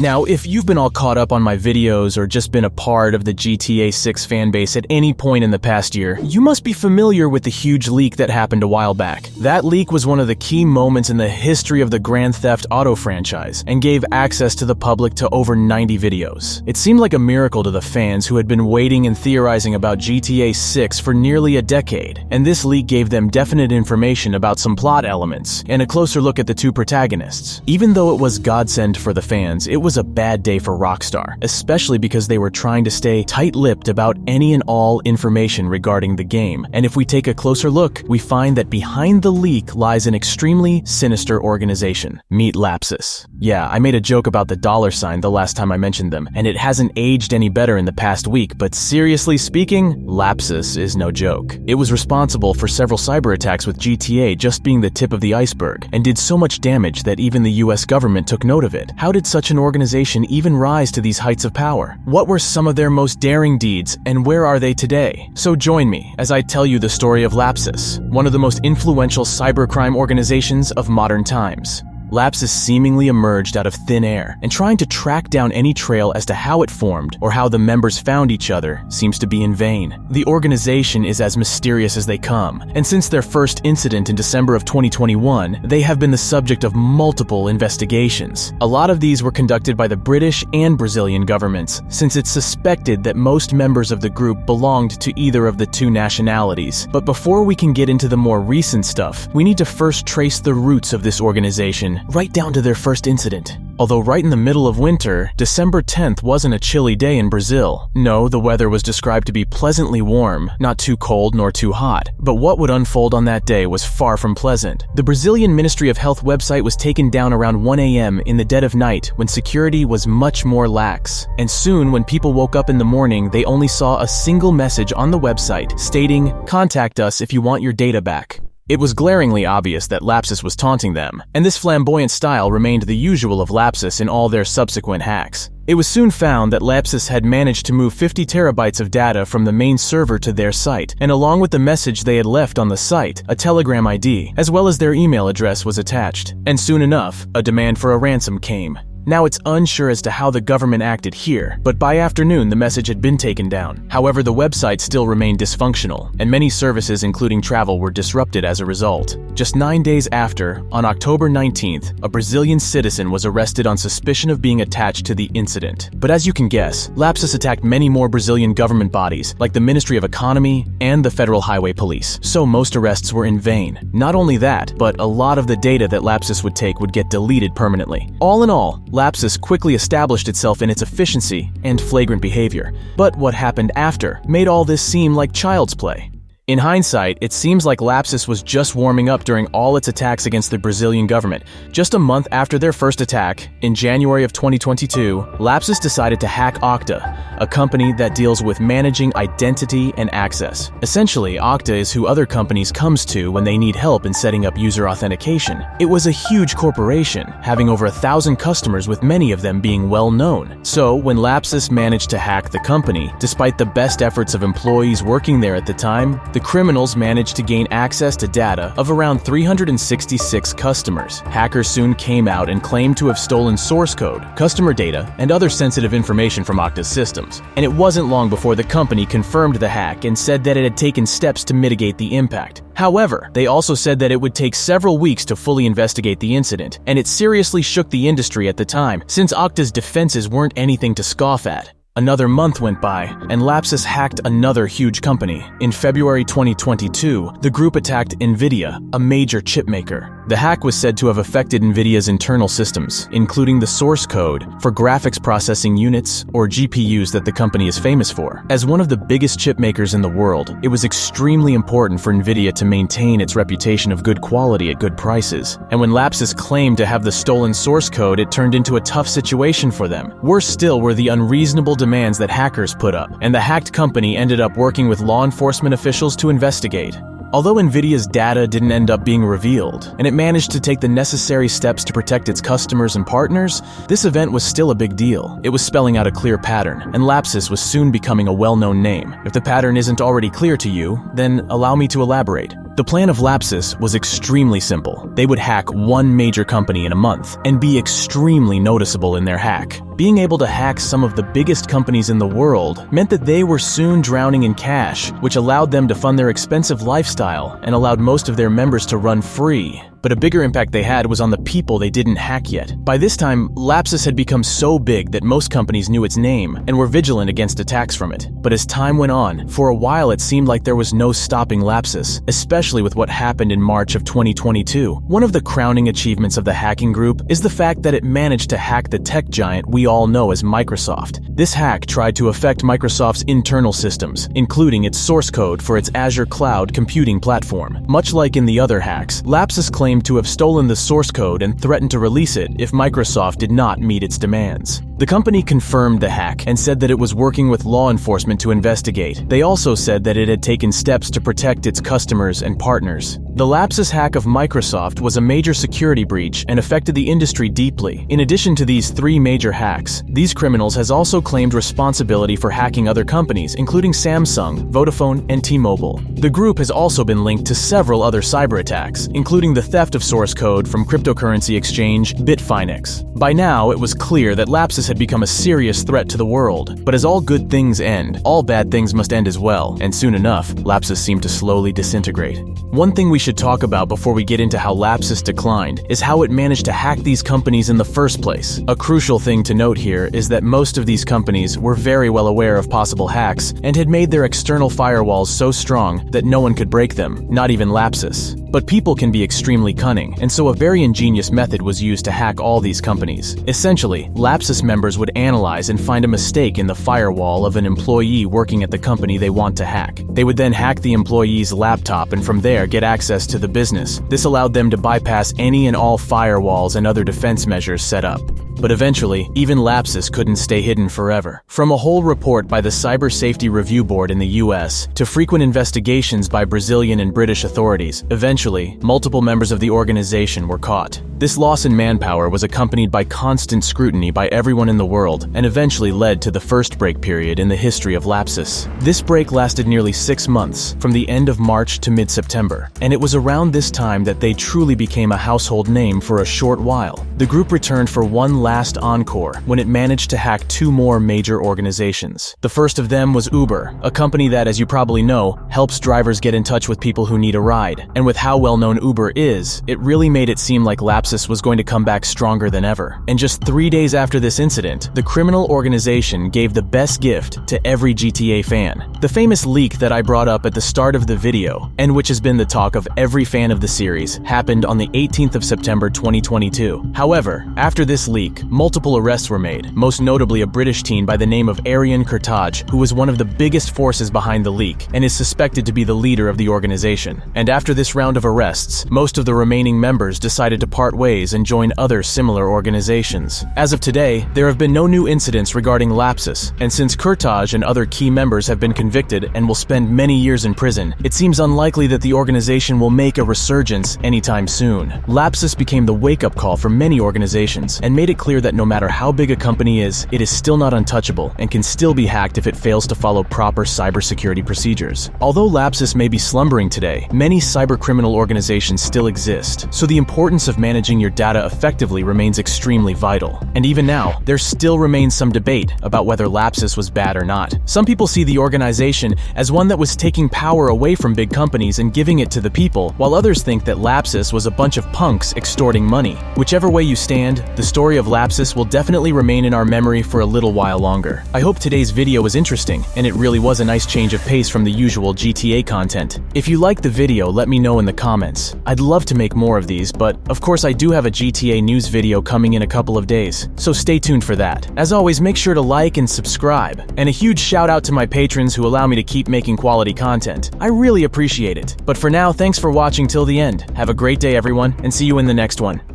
Now, if you've been all caught up on my videos or just been a part of the GTA 6 fanbase at any point in the past year, you must be familiar with the huge leak that happened a while back. That leak was one of the key moments in the history of the Grand Theft Auto franchise and gave access to the public to over 90 videos. It seemed like a miracle to the fans who had been waiting and theorizing about GTA 6 for nearly a decade, and this leak gave them definite information about some plot elements and a closer look at the two protagonists. Even though it was godsend for the fans, it was a bad day for Rockstar, especially because they were trying to stay tight-lipped about any and all information regarding the game. And if we take a closer look, we find that behind the leak lies an extremely sinister organization. Meet Lapsus. Yeah, I made a joke about the $sign the last time I mentioned them, and it hasn't aged any better in the past week, but seriously speaking, Lapsus is no joke. It was responsible for several cyber attacks with GTA just being the tip of the iceberg, and did so much damage that even the US government took note of it. How did such an organization even rise to these heights of power? What were some of their most daring deeds, and where are they today? So join me as I tell you the story of Lapsus, one of the most influential cybercrime organizations of modern times. Lapsus seemingly emerged out of thin air, and trying to track down any trail as to how it formed or how the members found each other seems to be in vain. The organization is as mysterious as they come, and since their first incident in December of 2021, they have been the subject of multiple investigations. A lot of these were conducted by the British and Brazilian governments, since it's suspected that most members of the group belonged to either of the two nationalities. But before we can get into the more recent stuff, we need to first trace the roots of this organization right down to their first incident. Although right in the middle of winter, December 10th wasn't a chilly day in Brazil. No, the weather was described to be pleasantly warm, not too cold nor too hot. But what would unfold on that day was far from pleasant. The Brazilian Ministry of Health website was taken down around 1 a.m. in the dead of night when security was much more lax. And soon, when people woke up in the morning, they only saw a single message on the website stating, "Contact us if you want your data back." It was glaringly obvious that Lapsus was taunting them, and this flamboyant style remained the usual of Lapsus in all their subsequent hacks. It was soon found that Lapsus had managed to move 50 terabytes of data from the main server to their site, and along with the message they had left on the site, a Telegram ID, as well as their email address was attached. And soon enough, a demand for a ransom came. Now it's unsure as to how the government acted here, but by afternoon the message had been taken down. However, the website still remained dysfunctional, and many services including travel were disrupted as a result. Just 9 days after, on October 19th, a Brazilian citizen was arrested on suspicion of being attached to the incident. But as you can guess, Lapsus attacked many more Brazilian government bodies, like the Ministry of Economy and the Federal Highway Police, so most arrests were in vain. Not only that, but a lot of the data that Lapsus would take would get deleted permanently. All in all, Lapsus quickly established itself in its efficiency and flagrant behavior. But what happened after made all this seem like child's play. In hindsight, it seems like Lapsus was just warming up during all its attacks against the Brazilian government. Just a month after their first attack, in January of 2022, Lapsus decided to hack Okta, a company that deals with managing identity and access. Essentially, Okta is who other companies comes to when they need help in setting up user authentication. It was a huge corporation, having over 1,000 customers with many of them being well known. So, when Lapsus managed to hack the company, despite the best efforts of employees working there at the time, the criminals managed to gain access to data of around 366 customers. Hackers soon came out and claimed to have stolen source code, customer data, and other sensitive information from Okta's systems. And it wasn't long before the company confirmed the hack and said that it had taken steps to mitigate the impact. However, they also said that it would take several weeks to fully investigate the incident, and it seriously shook the industry at the time, since Okta's defenses weren't anything to scoff at. Another month went by, and Lapsus hacked another huge company. In February 2022, the group attacked NVIDIA, a major chip maker. The hack was said to have affected NVIDIA's internal systems, including the source code for graphics processing units, or GPUs, that the company is famous for. As one of the biggest chip makers in the world, it was extremely important for NVIDIA to maintain its reputation of good quality at good prices. And when Lapsus claimed to have the stolen source code, it turned into a tough situation for them. Worse still were the unreasonable demands that hackers put up, and the hacked company ended up working with law enforcement officials to investigate. Although Nvidia's data didn't end up being revealed, and it managed to take the necessary steps to protect its customers and partners, this event was still a big deal. It was spelling out a clear pattern, and Lapsus was soon becoming a well-known name. If the pattern isn't already clear to you, then allow me to elaborate. The plan of Lapsus was extremely simple. They would hack one major company in a month and be extremely noticeable in their hack. Being able to hack some of the biggest companies in the world meant that they were soon drowning in cash, which allowed them to fund their expensive lifestyle and allowed most of their members to run free. But a bigger impact they had was on the people they didn't hack yet. By this time, Lapsus had become so big that most companies knew its name and were vigilant against attacks from it. But as time went on, for a while it seemed like there was no stopping Lapsus, especially with what happened in March of 2022. One of the crowning achievements of the hacking group is the fact that it managed to hack the tech giant we all know as Microsoft. This hack tried to affect Microsoft's internal systems, including its source code for its Azure cloud computing platform. Much like in the other hacks, Lapsus claimed to have stolen the source code and threatened to release it if Microsoft did not meet its demands. The company confirmed the hack and said that it was working with law enforcement to investigate. They also said that it had taken steps to protect its customers and partners. The Lapsus hack of Microsoft was a major security breach and affected the industry deeply. In addition to these 3 major hacks, these criminals has also claimed responsibility for hacking other companies, including Samsung, Vodafone, and T-Mobile. The group has also been linked to several other cyber attacks, including the theft of source code from cryptocurrency exchange Bitfinex. By now, it was clear that Lapsus had become a serious threat to the world. But as all good things end, all bad things must end as well, and soon enough, Lapsus seemed to slowly disintegrate. One thing we should talk about before we get into how Lapsus declined is how it managed to hack these companies in the first place. A crucial thing to note here is that most of these companies were very well aware of possible hacks and had made their external firewalls so strong that no one could break them, not even Lapsus. But people can be extremely cunning, and so a very ingenious method was used to hack all these companies. Essentially, Lapsus members would analyze and find a mistake in the firewall of an employee working at the company they want to hack. They would then hack the employee's laptop and from there get access to the business. This allowed them to bypass any and all firewalls and other defense measures set up. But eventually, even Lapsus couldn't stay hidden forever. From a whole report by the Cyber Safety Review Board in the US to frequent investigations by Brazilian and British authorities, eventually, multiple members of the organization were caught. This loss in manpower was accompanied by constant scrutiny by everyone in the world and eventually led to the first break period in the history of Lapsus. This break lasted nearly 6 months, from the end of March to mid-September, and it was around this time that they truly became a household name for a short while. The group returned for one last encore when it managed to hack 2 more major organizations. The first of them was Uber, a company that, as you probably know, helps drivers get in touch with people who need a ride. And with how well known Uber is, it really made it seem like Lapsus was going to come back stronger than ever. And just 3 days after this incident, the criminal organization gave the best gift to every GTA fan. The famous leak that I brought up at the start of the video, and which has been the talk of every fan of the series, happened on the 18th of September 2022. However, after this leak, multiple arrests were made, most notably a British teen by the name of Arian Kurtaj, who was one of the biggest forces behind the leak and is suspected to be the leader of the organization. And after this round of arrests, most of the remaining members decided to part ways and join other similar organizations. As of today, there have been no new incidents regarding Lapsus, and since Kurtaj and other key members have been convicted and will spend many years in prison, it seems unlikely that the organization will make a resurgence anytime soon. Lapsus became the wake-up call for many organizations and made it clear that no matter how big a company is, it is still not untouchable and can still be hacked if it fails to follow proper cybersecurity procedures. Although Lapsus may be slumbering today, many cybercriminal organizations still exist, so the importance of managing your data effectively remains extremely vital. And even now, there still remains some debate about whether Lapsus was bad or not. Some people see the organization as one that was taking power away from big companies and giving it to the people, while others think that Lapsus was a bunch of punks extorting money. Whichever way you stand, the story of Lapsus will definitely remain in our memory for a little while longer. I hope today's video was interesting, and it really was a nice change of pace from the usual GTA content. If you liked the video, let me know in the comments. I'd love to make more of these, but of course I do have a GTA news video coming in a couple of days, so stay tuned for that. As always, make sure to like and subscribe, and a huge shout out to my patrons who allow me to keep making quality content. I really appreciate it. But for now, thanks for watching till the end. Have a great day everyone, and see you in the next one.